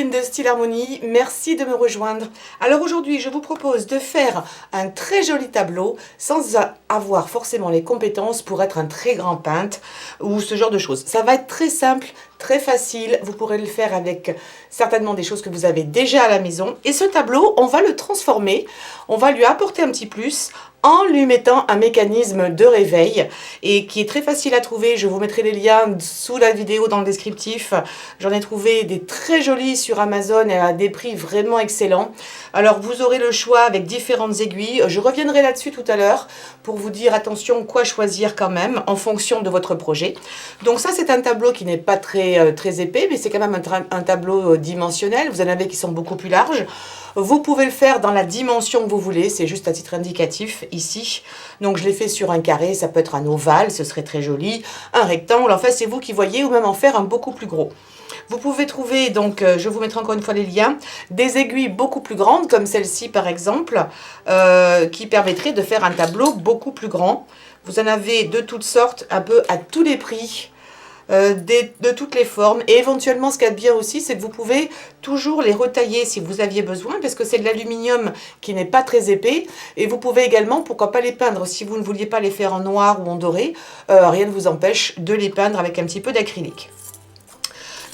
Christine de Style Harmonie, merci de me rejoindre. Alors aujourd'hui, je vous propose de faire un très joli tableau sans avoir forcément les compétences pour être un très grand peintre ou ce genre de choses. Ça va être très simple, très facile, vous pourrez le faire avec certainement des choses que vous avez déjà à la maison. Et ce tableau, on va le transformer, on va lui apporter un petit plus en lui mettant un mécanisme de réveil et qui est très facile à trouver. Je vous mettrai les liens sous la vidéo dans le descriptif. J'en ai trouvé des très jolis sur Amazon et à des prix vraiment excellents. Alors vous aurez le choix avec différentes aiguilles. Je reviendrai là-dessus tout à l'heure pour vous dire attention quoi choisir quand même en fonction de votre projet. Donc ça c'est un tableau qui n'est pas très épais, mais c'est quand même un tableau dimensionnel. Vous en avez qui sont beaucoup plus larges. Vous pouvez le faire dans la dimension que vous voulez, c'est juste à titre indicatif ici. Donc je l'ai fait sur un carré, ça peut être un ovale, ce serait très joli, un rectangle, en fait c'est vous qui voyez, ou même en faire un beaucoup plus gros. Vous pouvez trouver, donc je vous mettrai encore une fois les liens, des aiguilles beaucoup plus grandes, comme celle-ci par exemple, qui permettraient de faire un tableau beaucoup plus grand. Vous en avez de toutes sortes, un peu à tous les prix. De toutes les formes, et éventuellement ce qu'il y a de bien aussi c'est que vous pouvez toujours les retailler si vous aviez besoin parce que c'est de l'aluminium qui n'est pas très épais, et vous pouvez également pourquoi pas les peindre si vous ne vouliez pas les faire en noir ou en doré, rien ne vous empêche de les peindre avec un petit peu d'acrylique.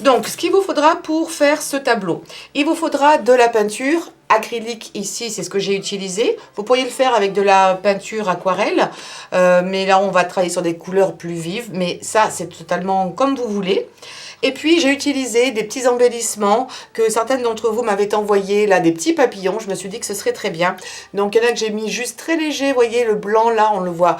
Donc, ce qu'il vous faudra pour faire ce tableau, il vous faudra de la peinture acrylique ici, c'est ce que j'ai utilisé. Vous pourriez le faire avec de la peinture aquarelle, mais là on va travailler sur des couleurs plus vives, mais ça c'est totalement comme vous voulez. Et puis j'ai utilisé des petits embellissements que certaines d'entre vous m'avaient envoyé, là des petits papillons, je me suis dit que ce serait très bien. Donc il y en a que j'ai mis juste très léger, vous voyez le blanc là on le voit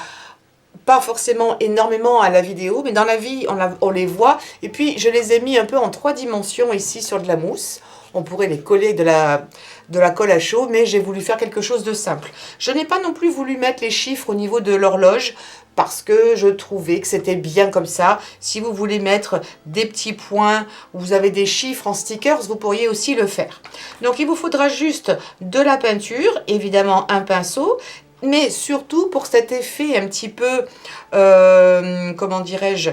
pas forcément énormément à la vidéo, mais dans la vie on les voit. Et puis je les ai mis un peu en 3 dimensions ici sur de la mousse. On pourrait les coller de la colle à chaud, mais j'ai voulu faire quelque chose de simple. Je n'ai pas non plus voulu mettre les chiffres au niveau de l'horloge parce que je trouvais que c'était bien comme ça. Si vous voulez mettre des petits points ou vous avez des chiffres en stickers, vous pourriez aussi le faire. Donc il vous faudra juste de la peinture, évidemment un pinceau, mais surtout pour cet effet un petit peu, comment dirais-je,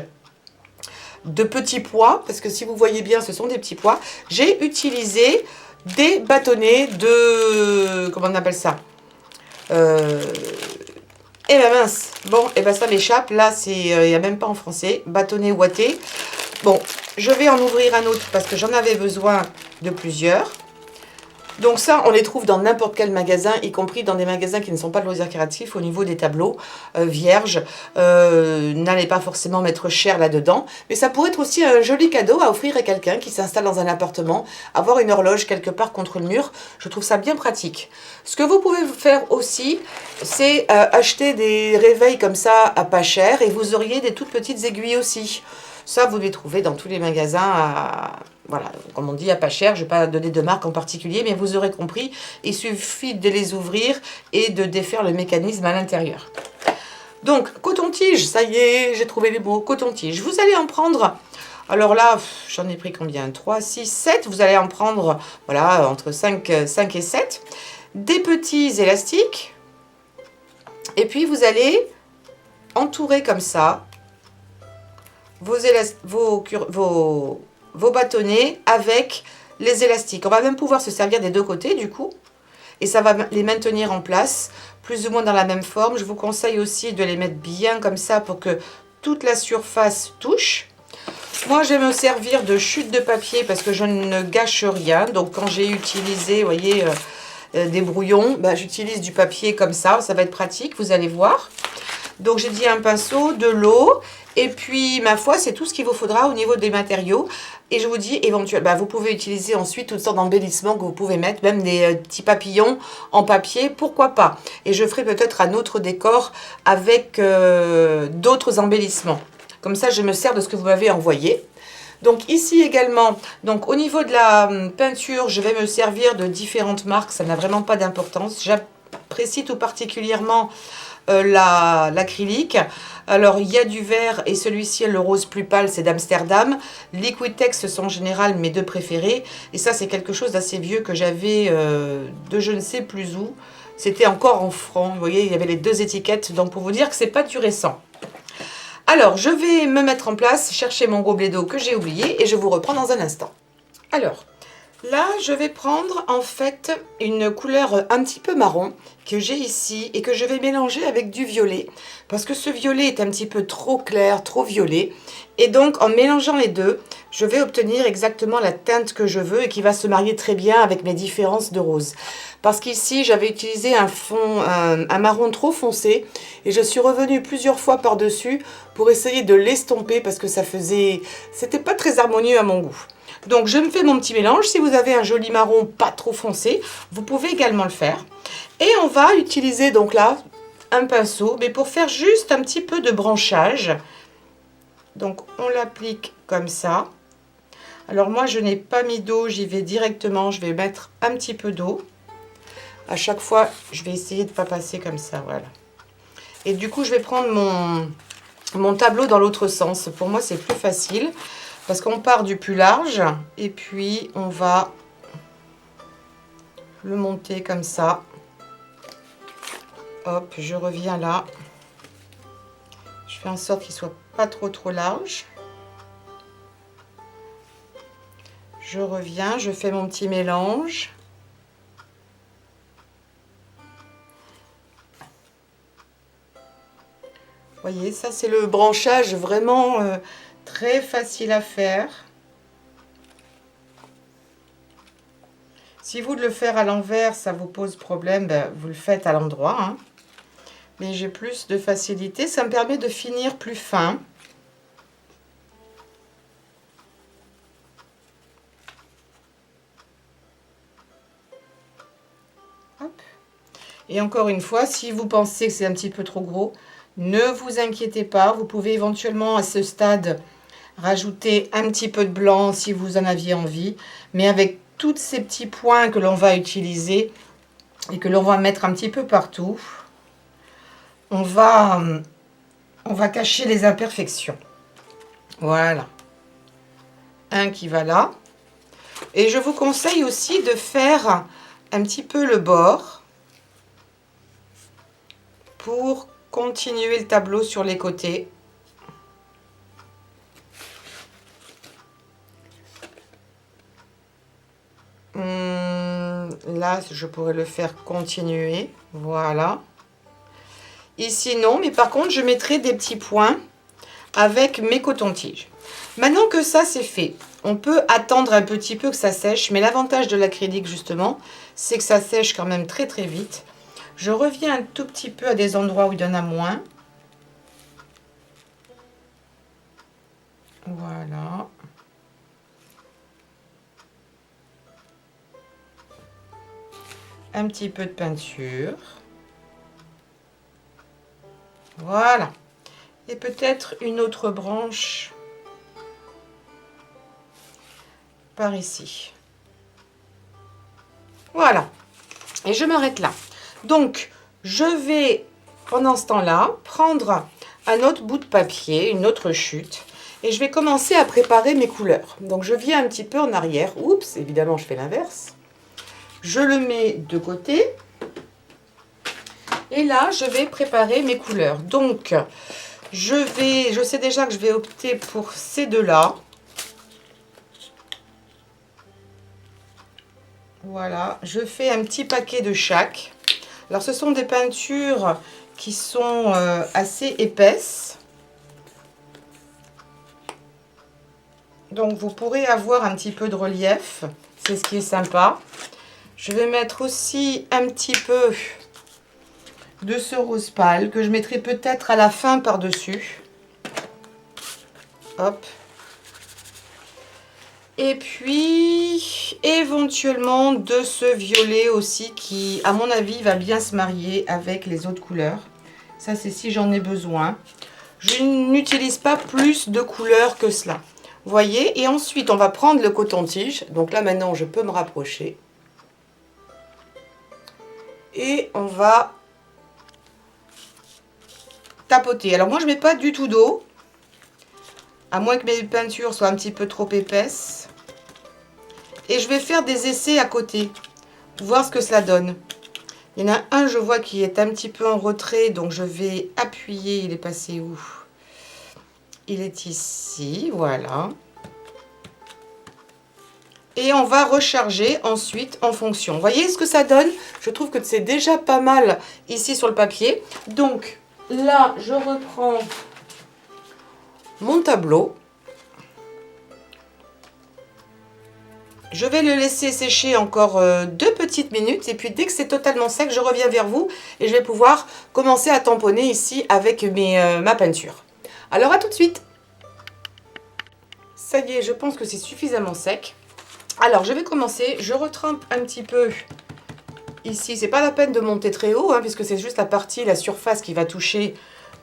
de petits pois, parce que si vous voyez bien ce sont des petits pois, j'ai utilisé des bâtonnets de, comment on appelle ça, eh ben mince, bon, eh ben ça m'échappe, là c'est, il n'y a même pas en français, bâtonnet ouaté. Bon, je vais en ouvrir un autre parce que j'en avais besoin de plusieurs. Donc ça, on les trouve dans n'importe quel magasin, y compris dans des magasins qui ne sont pas de loisirs créatifs au niveau des tableaux vierges. N'allez pas forcément mettre cher là-dedans. Mais ça pourrait être aussi un joli cadeau à offrir à quelqu'un qui s'installe dans un appartement. Avoir une horloge quelque part contre le mur, je trouve ça bien pratique. Ce que vous pouvez faire aussi, c'est acheter des réveils comme ça à pas cher. Et vous auriez des toutes petites aiguilles aussi. Ça, vous les trouvez dans tous les magasins voilà, comme on dit, à pas cher. Je ne vais pas donner de marque en particulier, mais vous aurez compris. Il suffit de les ouvrir et de défaire le mécanisme à l'intérieur. Donc, coton-tige, ça y est, j'ai trouvé les mots. Coton-tige. Vous allez en prendre, alors là, j'en ai pris combien? 3, 6, 7. Vous allez en prendre, voilà, entre 5 et 7. Des petits élastiques. Et puis, vous allez entourer comme ça vos bâtonnets avec les élastiques. On va même pouvoir se servir des deux côtés du coup. Et ça va les maintenir en place, plus ou moins dans la même forme. Je vous conseille aussi de les mettre bien comme ça pour que toute la surface touche. Moi, je vais me servir de chute de papier parce que je ne gâche rien. Donc, quand j'ai utilisé, vous voyez, des brouillons, bah, j'utilise du papier comme ça. Ça va être pratique, vous allez voir. Donc, j'ai dit un pinceau, de l'eau. Et puis, ma foi, c'est tout ce qu'il vous faudra au niveau des matériaux. Et je vous dis, éventuellement, bah, vous pouvez utiliser ensuite toutes sortes d'embellissements que vous pouvez mettre, même des petits papillons en papier, pourquoi pas. Et je ferai peut-être un autre décor avec d'autres embellissements. Comme ça, je me sers de ce que vous m'avez envoyé. Donc ici également, donc au niveau de la peinture, je vais me servir de différentes marques, ça n'a vraiment pas d'importance. J'apprécie tout particulièrement l'acrylique. Alors il y a du vert et celui-ci, le rose plus pâle, c'est d'Amsterdam. Liquitex, ce sont en général mes deux préférés. Et ça, c'est quelque chose d'assez vieux que j'avais de je ne sais plus où. C'était encore en francs. Vous voyez, il y avait les deux étiquettes. Donc pour vous dire que c'est pas du récent. Alors, je vais me mettre en place, chercher mon gobelet d'eau que j'ai oublié et je vous reprends dans un instant. Alors, Là, je vais prendre en fait une couleur un petit peu marron que j'ai ici et que je vais mélanger avec du violet parce que ce violet est un petit peu trop clair, trop violet. Et donc, en mélangeant les deux, je vais obtenir exactement la teinte que je veux et qui va se marier très bien avec mes différences de rose. Parce qu'ici, j'avais utilisé un fond, un marron trop foncé et je suis revenue plusieurs fois par-dessus pour essayer de l'estomper parce que c'était pas très harmonieux à mon goût. Donc je me fais mon petit mélange. Si vous avez un joli marron pas trop foncé, vous pouvez également le faire. Et on va utiliser donc là un pinceau, mais pour faire juste un petit peu de branchage. Donc on l'applique comme ça. Alors moi je n'ai pas mis d'eau, j'y vais directement, je vais mettre un petit peu d'eau. À chaque fois, je vais essayer de ne pas passer comme ça, voilà. Et du coup, je vais prendre mon tableau dans l'autre sens. Pour moi, c'est plus facile. Parce qu'on part du plus large et puis on va le monter comme ça. Hop, je reviens là. Je fais en sorte qu'il soit pas trop large. Je reviens, je fais mon petit mélange. Vous voyez, ça c'est le branchage vraiment très facile à faire. Si vous de le faire à l'envers, ça vous pose problème, ben, vous le faites à l'endroit. Hein. Mais j'ai plus de facilité, ça me permet de finir plus fin. Hop. Et encore une fois, si vous pensez que c'est un petit peu trop gros, ne vous inquiétez pas. Vous pouvez éventuellement à ce stade rajouter un petit peu de blanc si vous en aviez envie. Mais avec tous ces petits points que l'on va utiliser et que l'on va mettre un petit peu partout, on va cacher les imperfections. Voilà. Un qui va là. Et je vous conseille aussi de faire un petit peu le bord pour continuer le tableau sur les côtés. Là, je pourrais le faire continuer. Voilà. Ici, non. Mais par contre, je mettrai des petits points avec mes cotons-tiges. Maintenant que ça, c'est fait, on peut attendre un petit peu que ça sèche. Mais l'avantage de l'acrylique, justement, c'est que ça sèche quand même très vite. Je reviens un tout petit peu à des endroits où il y en a moins. Voilà. Un petit peu de peinture. Voilà. Et peut-être une autre branche par ici. Voilà. Et je m'arrête là. Donc, je vais, pendant ce temps-là, prendre un autre bout de papier, une autre chute, et je vais commencer à préparer mes couleurs. Donc, je viens un petit peu en arrière. Oups, évidemment, je fais l'inverse. Je le mets de côté. Et là, je vais préparer mes couleurs. Donc, je sais déjà que je vais opter pour ces deux-là. Voilà, je fais un petit paquet de chaque. Alors, ce sont des peintures qui sont assez épaisses. Donc, vous pourrez avoir un petit peu de relief. C'est ce qui est sympa. Je vais mettre aussi un petit peu de ce rose pâle que je mettrai peut-être à la fin par-dessus. Hop. Et puis, éventuellement, de ce violet aussi qui, à mon avis, va bien se marier avec les autres couleurs. Ça, c'est si j'en ai besoin. Je n'utilise pas plus de couleurs que cela. Vous voyez? Et ensuite, on va prendre le coton-tige. Donc là, maintenant, je peux me rapprocher. Et on va tapoter. Alors, moi, je ne mets pas du tout d'eau. À moins que mes peintures soient un petit peu trop épaisses. Et je vais faire des essais à côté. Voir ce que cela donne. Il y en a un, je vois, qui est un petit peu en retrait. Donc, je vais appuyer. Il est passé où? Il est ici. Voilà. Et on va recharger ensuite en fonction. Vous voyez ce que ça donne? Je trouve que c'est déjà pas mal ici sur le papier. Donc là, je reprends mon tableau. Je vais le laisser sécher encore 2 petites minutes. Et puis dès que c'est totalement sec, je reviens vers vous. Et je vais pouvoir commencer à tamponner ici avec ma peinture. Alors à tout de suite. Ça y est, je pense que c'est suffisamment sec. Alors je vais commencer. Je retrempe un petit peu ici. C'est pas la peine de monter très haut, hein, puisque c'est juste la surface qui va toucher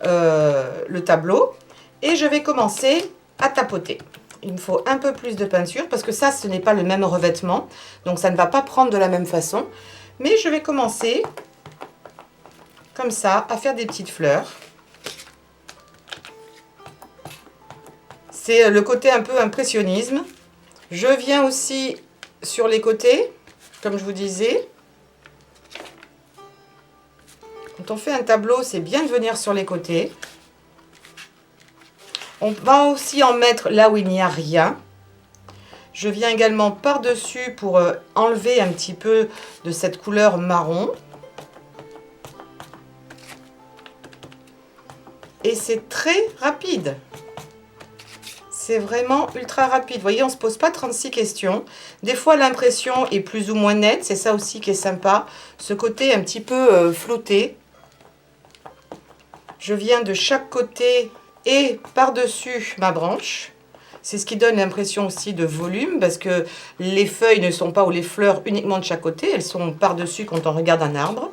le tableau. Et je vais commencer à tapoter. Il me faut un peu plus de peinture parce que ça, ce n'est pas le même revêtement. Donc, ça ne va pas prendre de la même façon. Mais je vais commencer, comme ça, à faire des petites fleurs. C'est le côté un peu impressionnisme. Je viens aussi sur les côtés, comme je vous disais. Quand on fait un tableau, c'est bien de venir sur les côtés. On va aussi en mettre là où il n'y a rien. Je viens également par-dessus pour enlever un petit peu de cette couleur marron. Et c'est très rapide. C'est vraiment ultra rapide. Vous voyez, on ne se pose pas 36 questions. Des fois, l'impression est plus ou moins nette. C'est ça aussi qui est sympa. Ce côté un petit peu flouté. Je viens de chaque côté et par-dessus ma branche. C'est ce qui donne l'impression aussi de volume parce que les feuilles ne sont pas ou les fleurs uniquement de chaque côté. Elles sont par-dessus quand on regarde un arbre.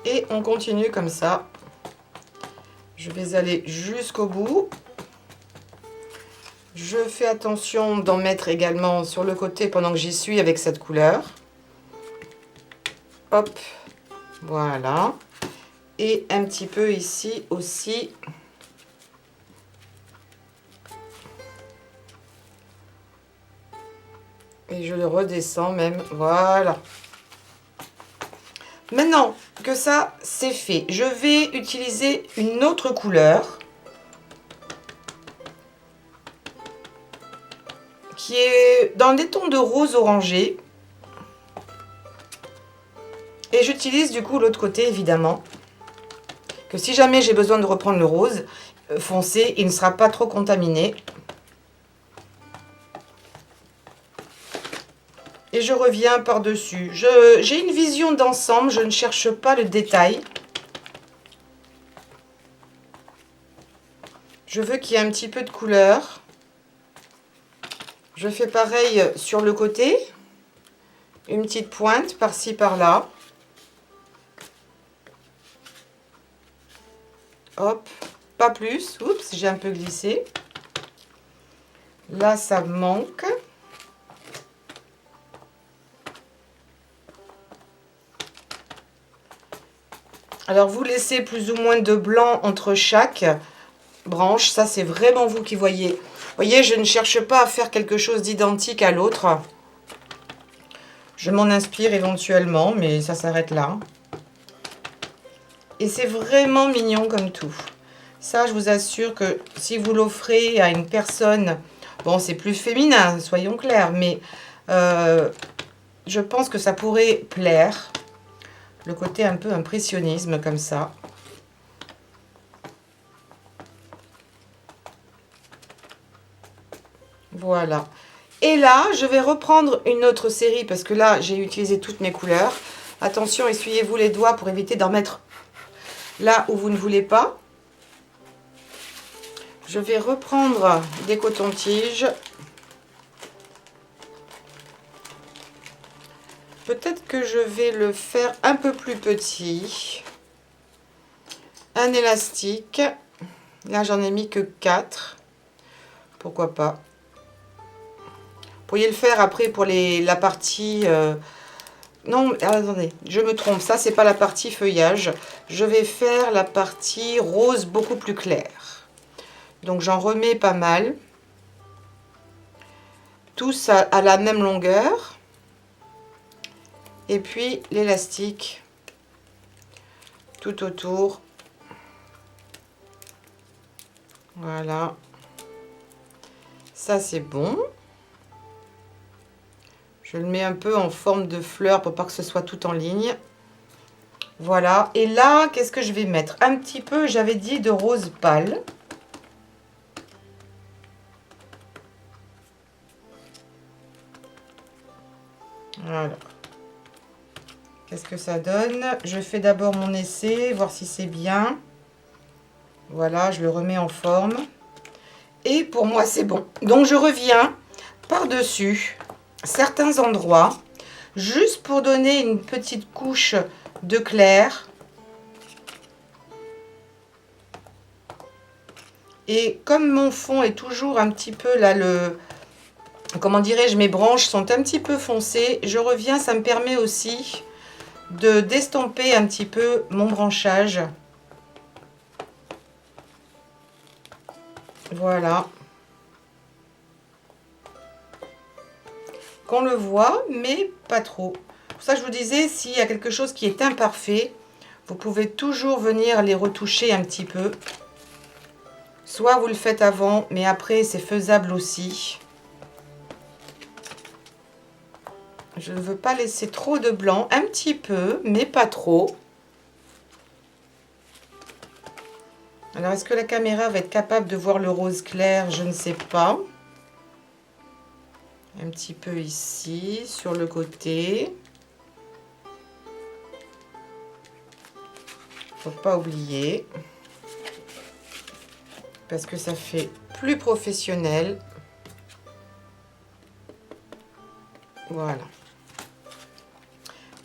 Et on continue comme ça. Je vais aller jusqu'au bout. Je fais attention d'en mettre également sur le côté pendant que j'y suis avec cette couleur. Hop, voilà. Et un petit peu ici aussi. Et je le redescends même, voilà. Maintenant que ça c'est fait, je vais utiliser une autre couleur. Qui est dans des tons de rose orangé. Et j'utilise du coup l'autre côté évidemment. Que si jamais j'ai besoin de reprendre le rose foncé, il ne sera pas trop contaminé. Et je reviens par-dessus. J'ai une vision d'ensemble, je ne cherche pas le détail. Je veux qu'il y ait un petit peu de couleur. Je fais pareil sur le côté. Une petite pointe par-ci, par-là. Hop, pas plus. Oups, j'ai un peu glissé. Là, ça manque. Alors, vous laissez plus ou moins de blanc entre chaque branche. Ça, c'est vraiment vous qui voyez. Vous voyez, je ne cherche pas à faire quelque chose d'identique à l'autre. Je m'en inspire éventuellement, mais ça s'arrête là. Et c'est vraiment mignon comme tout. Ça, je vous assure que si vous l'offrez à une personne... Bon, c'est plus féminin, soyons clairs, mais je pense que ça pourrait plaire. Le côté un peu impressionnisme comme ça. Voilà. Et là, je vais reprendre une autre série parce que là, j'ai utilisé toutes mes couleurs. Attention, essuyez-vous les doigts pour éviter d'en mettre là où vous ne voulez pas. Je vais reprendre des cotons-tiges. Peut-être que je vais le faire un peu plus petit. Un élastique. Là, j'en ai mis que 4. Pourquoi pas. Vous pourriez le faire après pour la partie... Non, attendez, je me trompe. Ça, c'est pas la partie feuillage. Je vais faire la partie rose beaucoup plus claire. Donc, j'en remets pas mal. Tous à la même longueur. Et puis l'élastique tout autour. Voilà. Ça, c'est bon. Je le mets un peu en forme de fleur pour pas que ce soit tout en ligne. Voilà. Et là, qu'est-ce que je vais mettre? Un petit peu, j'avais dit, de rose pâle. Voilà. Qu'est-ce que ça donne? Je fais d'abord mon essai, voir si c'est bien. Voilà, je le remets en forme. Et pour moi, c'est bon. Donc, je reviens par-dessus certains endroits, juste pour donner une petite couche de clair. Et comme mon fond est toujours un petit peu là, comment dirais-je, mes branches sont un petit peu foncées, je reviens, ça me permet aussi de d'estomper un petit peu mon branchage. Voilà. Qu'on le voit, mais pas trop. Pour ça, je vous disais, s'il y a quelque chose qui est imparfait, vous pouvez toujours venir les retoucher un petit peu. Soit vous le faites avant, mais après, c'est faisable aussi. Je ne veux pas laisser trop de blanc, un petit peu, mais pas trop. Alors, est-ce que la caméra va être capable de voir le rose clair? Je ne sais pas. Un petit peu ici, sur le côté. Faut pas oublier. Parce que ça fait plus professionnel. Voilà.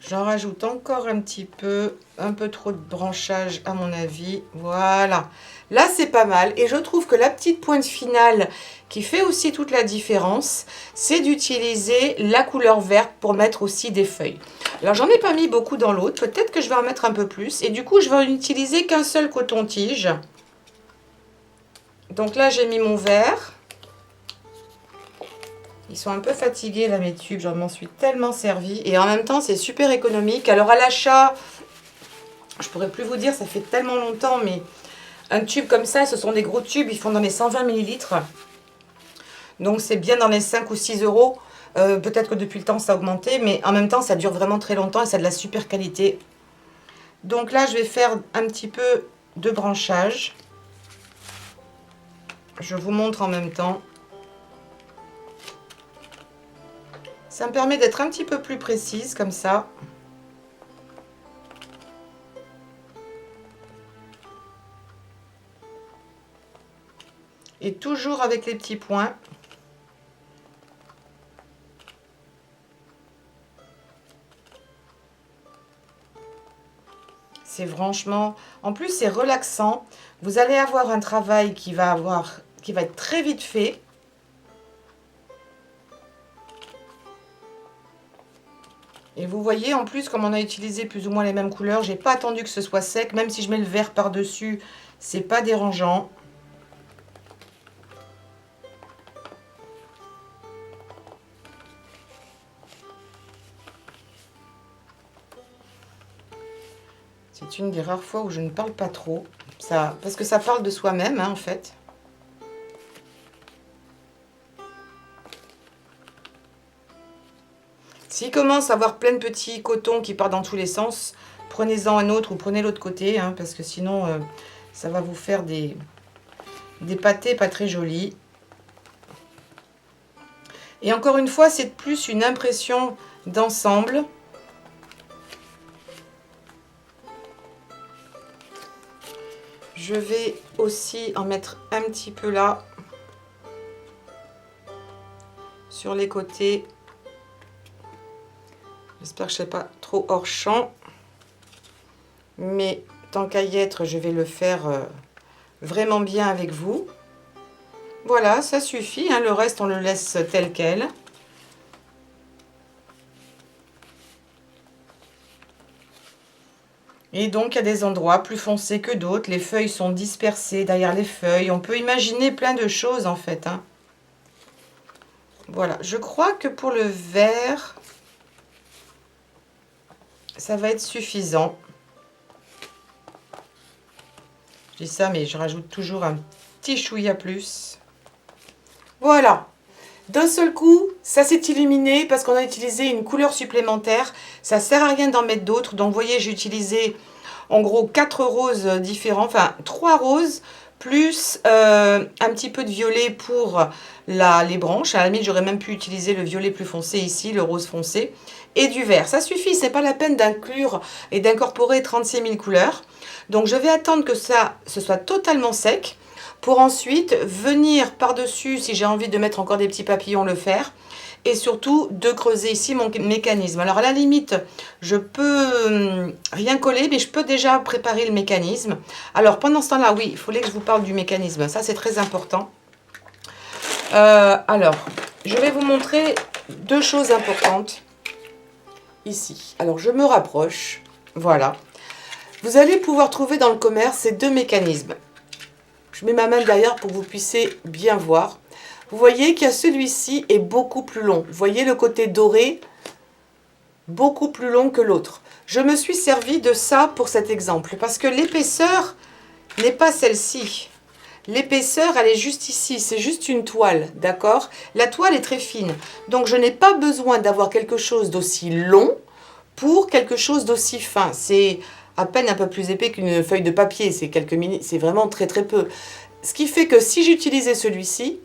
J'en rajoute encore un petit peu trop de branchage à mon avis. Voilà. Là, c'est pas mal. Et je trouve que la petite pointe finale qui fait aussi toute la différence, c'est d'utiliser la couleur verte pour mettre aussi des feuilles. Alors, j'en ai pas mis beaucoup dans l'autre. Peut-être que je vais en mettre un peu plus. Et du coup, je vais en utiliser qu'un seul coton-tige. Donc là, j'ai mis mon vert. Ils sont un peu fatigués là mes tubes, j'en m'en suis tellement servi. Et en même temps, c'est super économique. Alors à l'achat, je pourrais plus vous dire, ça fait tellement longtemps, mais un tube comme ça, ce sont des gros tubes, ils font dans les 120 millilitres. Donc c'est bien dans les 5 ou 6 euros. Peut-être que depuis le temps, ça a augmenté, mais en même temps, ça dure vraiment très longtemps et ça a de la super qualité. Donc là, je vais faire un petit peu de branchage. Je vous montre en même temps. Ça me permet d'être un petit peu plus précise, comme ça. Et toujours avec les petits points. C'est franchement... En plus, c'est relaxant. Vous allez avoir un travail qui va être très vite fait. Et vous voyez, en plus, comme on a utilisé plus ou moins les mêmes couleurs, j'ai pas attendu que ce soit sec. Même si je mets le vert par-dessus, c'est pas dérangeant. C'est une des rares fois où je ne parle pas trop. Parce que ça parle de soi-même, hein, en fait. S'il commence à avoir plein de petits cotons qui partent dans tous les sens, prenez-en un autre ou prenez l'autre côté, hein, parce que sinon, ça va vous faire des pâtés pas très jolis. Et encore une fois, c'est plus une impression d'ensemble. Je vais aussi en mettre un petit peu là, sur les côtés. J'espère que je ne serai pas trop hors champ. Mais tant qu'à y être, je vais le faire vraiment bien avec vous. Voilà, ça suffit, hein, le reste, on le laisse tel quel. Et donc, il y a des endroits plus foncés que d'autres. Les feuilles sont dispersées derrière les feuilles. On peut imaginer plein de choses, en fait, hein. Voilà, je crois que pour le vert, ça va être suffisant. Je dis ça, mais je rajoute toujours un petit chouïa plus. Voilà. D'un seul coup, ça s'est illuminé parce qu'on a utilisé une couleur supplémentaire. Ça sert à rien d'en mettre d'autres. Donc, vous voyez, j'ai utilisé en gros 4 roses différents. Enfin, 3 roses plus un petit peu de violet pour les branches. À la limite, j'aurais même pu utiliser le violet plus foncé ici, le rose foncé. Et du vert. Ça suffit, c'est pas la peine d'inclure et d'incorporer 36 000 couleurs. Donc, je vais attendre que ce soit totalement sec pour ensuite venir par-dessus, si j'ai envie de mettre encore des petits papillons, le faire. Et surtout, de creuser ici mon mécanisme. Alors, à la limite, je peux rien coller, mais je peux déjà préparer le mécanisme. Alors, pendant ce temps-là, oui, il fallait que je vous parle du mécanisme. Ça, c'est très important. Alors, je vais vous montrer 2 choses importantes ici. Alors, je me rapproche. Voilà. Vous allez pouvoir trouver dans le commerce ces 2 mécanismes. Je mets ma main derrière pour que vous puissiez bien voir. Vous voyez qu'il y a celui-ci est beaucoup plus long. Vous voyez le côté doré, beaucoup plus long que l'autre. Je me suis servi de ça pour cet exemple parce que l'épaisseur n'est pas celle-ci. L'épaisseur, elle est juste ici. C'est juste une toile, d'accord? La toile est très fine. Donc, je n'ai pas besoin d'avoir quelque chose d'aussi long pour quelque chose d'aussi fin. C'est à peine un peu plus épais qu'une feuille de papier, c'est vraiment très très peu. Ce qui fait que si j'utilisais celui-ci,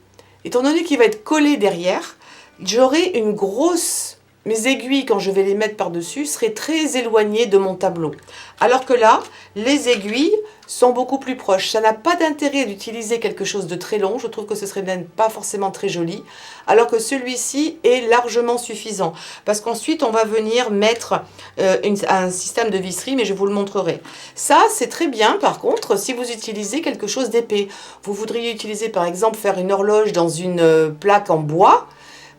étant donné qu'il va être collé derrière, j'aurai une grosse... Mes aiguilles, quand je vais les mettre par-dessus, seraient très éloignées de mon tableau. Alors que là, les aiguilles sont beaucoup plus proches. Ça n'a pas d'intérêt d'utiliser quelque chose de très long. Je trouve que ce serait même pas forcément très joli. Alors que celui-ci est largement suffisant. Parce qu'ensuite, on va venir mettre un système de visserie, mais je vous le montrerai. Ça, c'est très bien, par contre, si vous utilisez quelque chose d'épais. Vous voudriez utiliser, par exemple, faire une horloge dans une plaque en bois.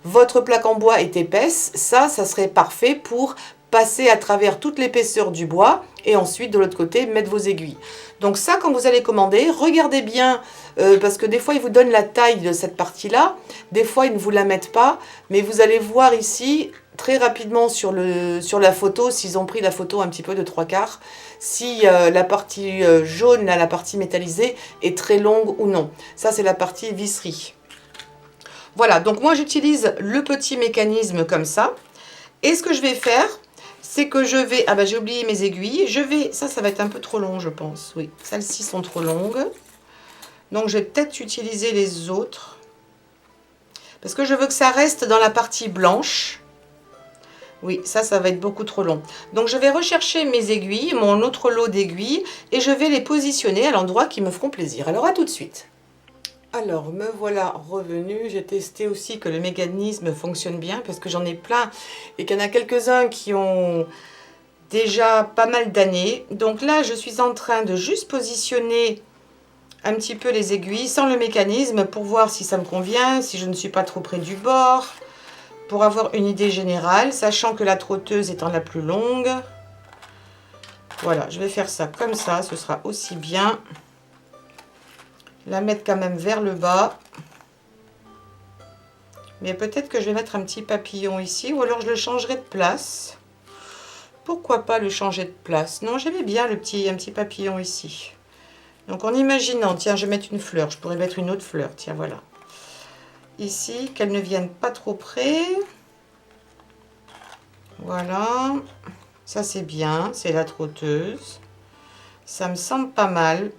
Votre plaque en bois est épaisse, ça serait parfait pour passer à travers toute l'épaisseur du bois et ensuite de l'autre côté mettre vos aiguilles. Donc ça, quand vous allez commander, regardez bien parce que des fois ils vous donnent la taille de cette partie-là, des fois ils ne vous la mettent pas, mais vous allez voir ici très rapidement sur la photo, s'ils ont pris la photo un petit peu de 3/4, si la partie jaune, là, la partie métallisée est très longue ou non. Ça c'est la partie visserie. Voilà, donc moi j'utilise le petit mécanisme comme ça. Et ce que je vais faire, c'est que je vais... Ah bah j'ai oublié mes aiguilles. Ça va être un peu trop long je pense. Oui, celles-ci sont trop longues. Donc je vais peut-être utiliser les autres. Parce que je veux que ça reste dans la partie blanche. Oui, ça va être beaucoup trop long. Donc je vais rechercher mes aiguilles, mon autre lot d'aiguilles. Et je vais les positionner à l'endroit qui me feront plaisir. Alors à tout de suite. Alors, me voilà revenu. J'ai testé aussi que le mécanisme fonctionne bien parce que j'en ai plein et qu'il y en a quelques-uns qui ont déjà pas mal d'années. Donc là, je suis en train de juste positionner un petit peu les aiguilles sans le mécanisme pour voir si ça me convient, si je ne suis pas trop près du bord, pour avoir une idée générale, sachant que la trotteuse étant la plus longue. Voilà, je vais faire ça comme ça, ce sera aussi bien. La mettre quand même vers le bas. Mais peut-être que je vais mettre un petit papillon ici, ou alors je le changerai de place. Pourquoi pas le changer de place? Non, j'aimais bien un petit papillon ici. Donc en imaginant, tiens, je vais mettre une fleur. Je pourrais mettre une autre fleur, tiens, voilà. Ici, qu'elle ne vienne pas trop près. Voilà. Ça, c'est bien, c'est la trotteuse. Ça me semble pas mal.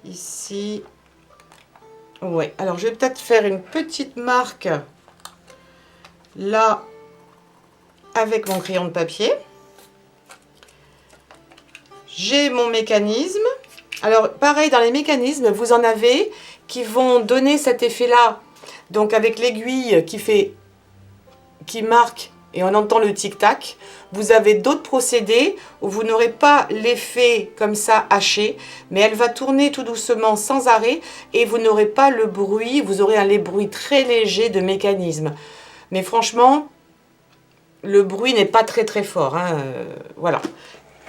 Ici, ouais, alors je vais peut-être faire une petite marque là avec mon crayon de papier. J'ai mon mécanisme. Alors pareil, dans les mécanismes, vous en avez qui vont donner cet effet là, donc avec l'aiguille qui marque et on entend le tic-tac. Vous avez d'autres procédés où vous n'aurez pas l'effet comme ça haché, mais elle va tourner tout doucement sans arrêt et vous n'aurez pas le bruit, vous aurez un bruit très léger de mécanisme. Mais franchement, le bruit n'est pas très très fort, hein, voilà.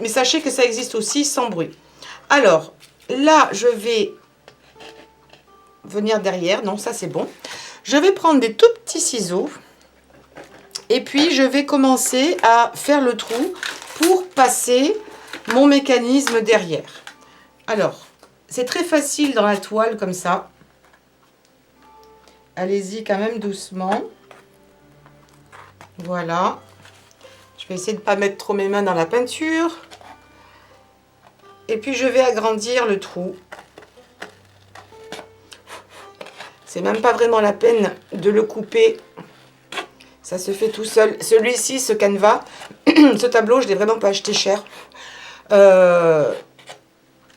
Mais sachez que ça existe aussi sans bruit. Alors, là, je vais venir derrière. Non, ça c'est bon. Je vais prendre des tout petits ciseaux. Et puis, je vais commencer à faire le trou pour passer mon mécanisme derrière. Alors, c'est très facile dans la toile comme ça. Allez-y quand même doucement. Voilà. Je vais essayer de ne pas mettre trop mes mains dans la peinture. Et puis, je vais agrandir le trou. C'est même pas vraiment la peine de le couper. Ça se fait tout seul. Celui-ci, ce canevas, ce tableau, je ne l'ai vraiment pas acheté cher.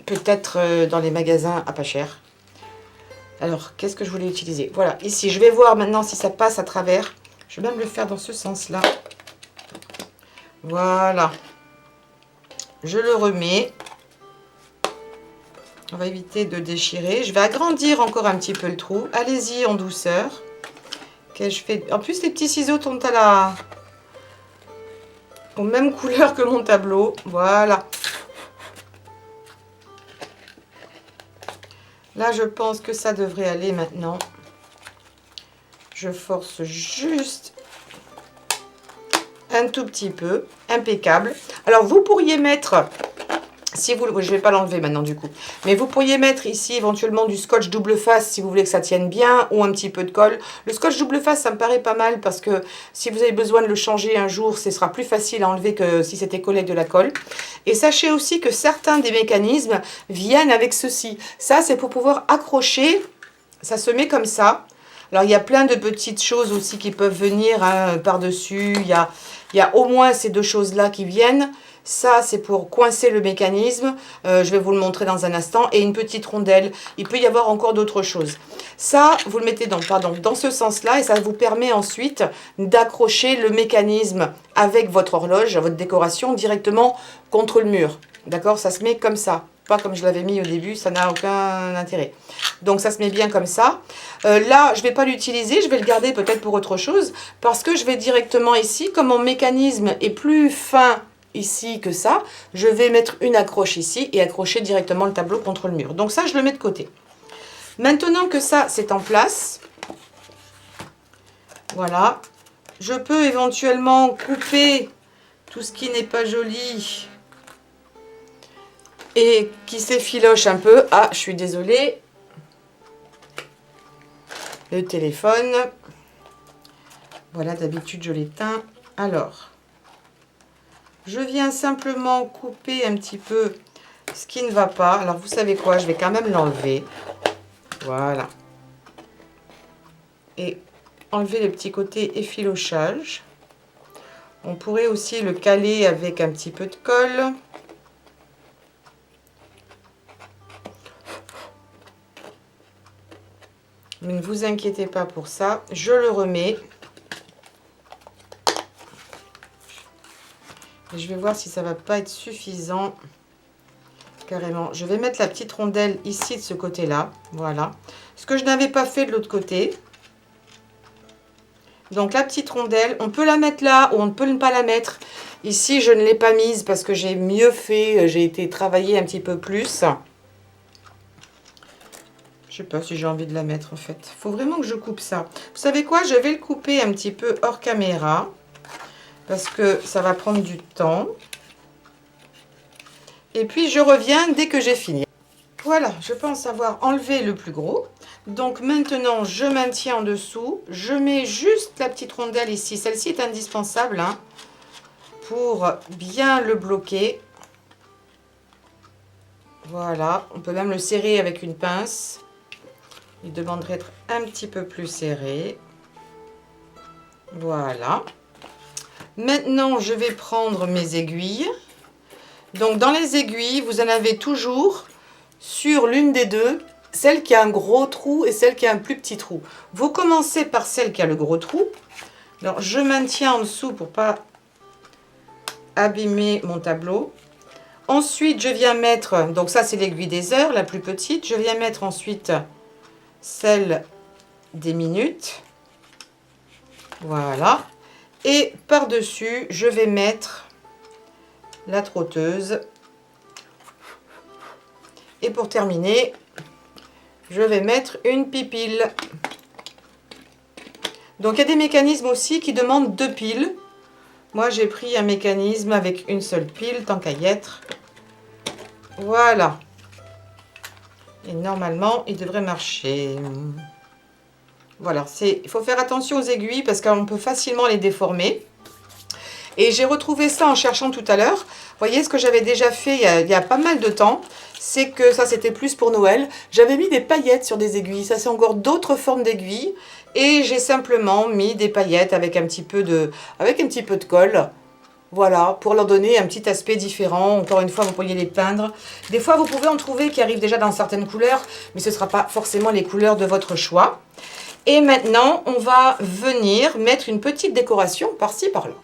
Peut-être dans les magasins à pas cher. Alors, qu'est-ce que je voulais utiliser? Voilà, ici, je vais voir maintenant si ça passe à travers. Je vais même le faire dans ce sens-là. Voilà. Je le remets. On va éviter de déchirer. Je vais agrandir encore un petit peu le trou. Allez-y en douceur. Okay, je fais... En plus, les petits ciseaux tombent à aux mêmes couleurs que mon tableau. Voilà. Là, je pense que ça devrait aller maintenant. Je force juste un tout petit peu. Impeccable. Alors, vous pourriez mettre... Si vous, je ne vais pas l'enlever maintenant du coup. Mais vous pourriez mettre ici éventuellement du scotch double face si vous voulez que ça tienne bien ou un petit peu de colle. Le scotch double face, ça me paraît pas mal parce que si vous avez besoin de le changer un jour, ce sera plus facile à enlever que si c'était collé avec de la colle. Et sachez aussi que certains des mécanismes viennent avec ceci. Ça, c'est pour pouvoir accrocher. Ça se met comme ça. Alors, il y a plein de petites choses aussi qui peuvent venir hein, par-dessus. Il y a au moins ces deux choses-là qui viennent. Ça, c'est pour coincer le mécanisme. Je vais vous le montrer dans un instant. Et une petite rondelle. Il peut y avoir encore d'autres choses. Ça, vous le mettez dans ce sens-là. Et ça vous permet ensuite d'accrocher le mécanisme avec votre horloge, votre décoration, directement contre le mur. D'accord? Ça se met comme ça. Pas comme je l'avais mis au début. Ça n'a aucun intérêt. Donc, ça se met bien comme ça. Là, je ne vais pas l'utiliser. Je vais le garder peut-être pour autre chose. Parce que je vais directement ici. Comme mon mécanisme est plus fin ici que ça, je vais mettre une accroche ici et accrocher directement le tableau contre le mur. Donc ça, je le mets de côté. Maintenant que ça, c'est en place, voilà, je peux éventuellement couper tout ce qui n'est pas joli et qui s'effiloche un peu. Ah, je suis désolée. Le téléphone. Voilà, d'habitude, je l'éteins. Alors... je viens simplement couper un petit peu ce qui ne va pas. Alors, vous savez quoi? Je vais quand même l'enlever. Voilà. Et enlever le petit côté effilochage. On pourrait aussi le caler avec un petit peu de colle. Mais ne vous inquiétez pas pour ça. Je le remets. Et je vais voir si ça va pas être suffisant. Carrément. Je vais mettre la petite rondelle ici de ce côté-là. Voilà. Ce que je n'avais pas fait de l'autre côté. Donc la petite rondelle, on peut la mettre là ou on peut ne pas la mettre. Ici, je ne l'ai pas mise parce que j'ai mieux fait. J'ai été travailler un petit peu plus. Je sais pas si j'ai envie de la mettre en fait. Il faut vraiment que je coupe ça. Vous savez quoi? Je vais le couper un petit peu hors caméra. Parce que ça va prendre du temps. Et puis, je reviens dès que j'ai fini. Voilà, je pense avoir enlevé le plus gros. Donc, maintenant, je maintiens en dessous. Je mets juste la petite rondelle ici. Celle-ci est indispensable hein, pour bien le bloquer. Voilà, on peut même le serrer avec une pince. Il demanderait d'être un petit peu plus serré. Voilà. Maintenant, je vais prendre mes aiguilles. Donc, dans les aiguilles, vous en avez toujours sur l'une des deux, celle qui a un gros trou et celle qui a un plus petit trou. Vous commencez par celle qui a le gros trou. Alors, je maintiens en dessous pour ne pas abîmer mon tableau. Ensuite, je viens mettre, donc ça c'est l'aiguille des heures, la plus petite. Je viens mettre ensuite celle des minutes. Voilà. Et par-dessus, je vais mettre la trotteuse. Et pour terminer, je vais mettre une pipille. Donc il y a des mécanismes aussi qui demandent 2 piles. Moi j'ai pris un mécanisme avec une seule pile, tant qu'à y être. Voilà. Et normalement il devrait marcher. Voilà, il faut faire attention aux aiguilles parce qu'on peut facilement les déformer. Et j'ai retrouvé ça en cherchant tout à l'heure. Vous voyez ce que j'avais déjà fait il y a pas mal de temps. C'est que ça c'était plus pour Noël. J'avais mis des paillettes sur des aiguilles. Ça c'est encore d'autres formes d'aiguilles. Et j'ai simplement mis des paillettes avec un petit peu de colle. Voilà, pour leur donner un petit aspect différent. Encore une fois, vous pourriez les peindre. Des fois, vous pouvez en trouver qui arrivent déjà dans certaines couleurs. Mais ce ne sera pas forcément les couleurs de votre choix. Et maintenant, on va venir mettre une petite décoration par-ci, par-là.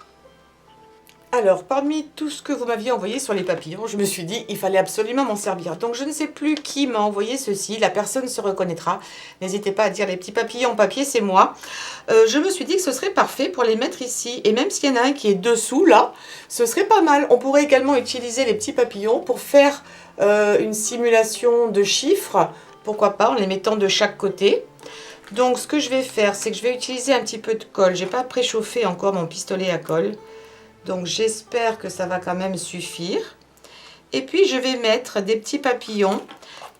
Alors, parmi tout ce que vous m'aviez envoyé sur les papillons, je me suis dit il fallait absolument m'en servir. Donc, je ne sais plus qui m'a envoyé ceci. La personne se reconnaîtra. N'hésitez pas à dire les petits papillons en papier, c'est moi. Je me suis dit que ce serait parfait pour les mettre ici. Et même s'il y en a un qui est dessous, là, ce serait pas mal. On pourrait également utiliser les petits papillons pour faire une simulation de chiffres. Pourquoi pas, en les mettant de chaque côté. Donc, ce que je vais faire, c'est que je vais utiliser un petit peu de colle. Je n'ai pas préchauffé encore mon pistolet à colle. Donc, j'espère que ça va quand même suffire. Et puis, je vais mettre des petits papillons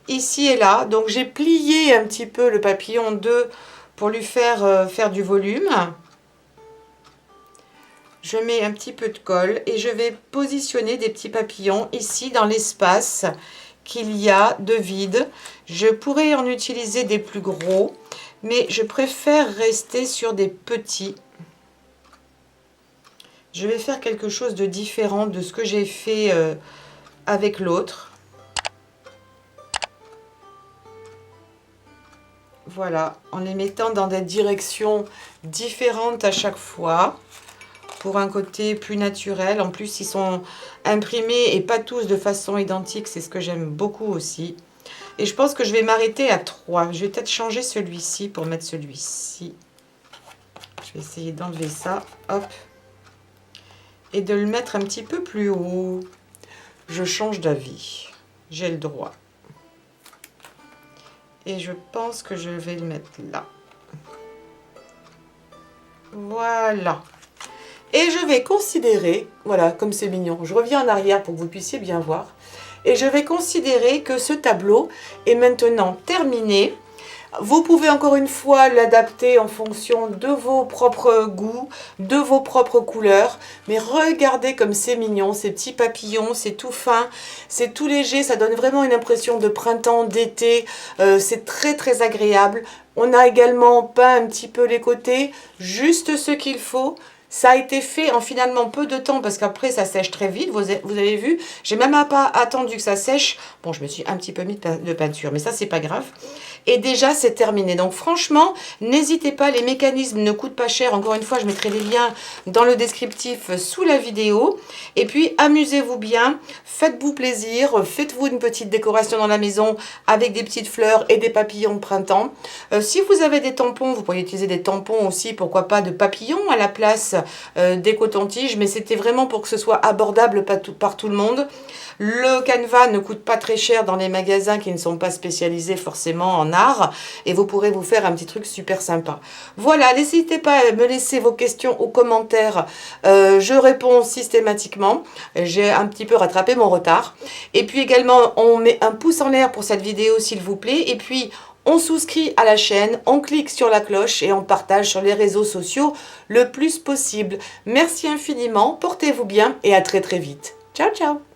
ici et là. Donc, j'ai plié un petit peu le papillon 2 pour lui faire du volume. Je mets un petit peu de colle et je vais positionner des petits papillons ici dans l'espace qu'il y a de vide. Je pourrais en utiliser des plus gros, mais je préfère rester sur des petits. Je vais faire quelque chose de différent de ce que j'ai fait avec l'autre. Voilà, en les mettant dans des directions différentes à chaque fois, pour un côté plus naturel. En plus, ils sont imprimés et pas tous de façon identique, c'est ce que j'aime beaucoup aussi. Et je pense que je vais m'arrêter à 3. Je vais peut-être changer celui-ci pour mettre celui-ci. Je vais essayer d'enlever ça, hop. Et de le mettre un petit peu plus haut. Je change d'avis, j'ai le droit. Et je pense que je vais le mettre là. Voilà. Et je vais considérer, voilà, comme c'est mignon, je reviens en arrière pour que vous puissiez bien voir. Et je vais considérer que ce tableau est maintenant terminé. Vous pouvez encore une fois l'adapter en fonction de vos propres goûts, de vos propres couleurs. Mais regardez comme c'est mignon, ces petits papillons, c'est tout fin, c'est tout léger, ça donne vraiment une impression de printemps, d'été. C'est très très agréable. On a également peint un petit peu les côtés, juste ce qu'il faut. Ça a été fait en finalement peu de temps parce qu'après ça sèche très vite, vous avez vu. J'ai même pas attendu que ça sèche. Bon, je me suis un petit peu mis de peinture, mais ça c'est pas grave. Et déjà c'est terminé. Donc franchement, n'hésitez pas, les mécanismes ne coûtent pas cher. Encore une fois, je mettrai les liens dans le descriptif sous la vidéo. Et puis amusez-vous bien, faites-vous plaisir, faites-vous une petite décoration dans la maison avec des petites fleurs et des papillons de printemps. Si vous avez des tampons, vous pourriez utiliser des tampons aussi, pourquoi pas de papillons à la place des cotons-tiges, mais c'était vraiment pour que ce soit abordable par tout le monde. Le canevas ne coûte pas très cher dans les magasins qui ne sont pas spécialisés forcément en art, et vous pourrez vous faire un petit truc super sympa. Voilà, n'hésitez pas à me laisser vos questions aux commentaires, je réponds systématiquement. J'ai un petit peu rattrapé mon retard. Et puis également, on met un pouce en l'air pour cette vidéo s'il vous plaît, et puis on souscrit à la chaîne, on clique sur la cloche et on partage sur les réseaux sociaux le plus possible. Merci infiniment, portez-vous bien et à très très vite. Ciao ciao.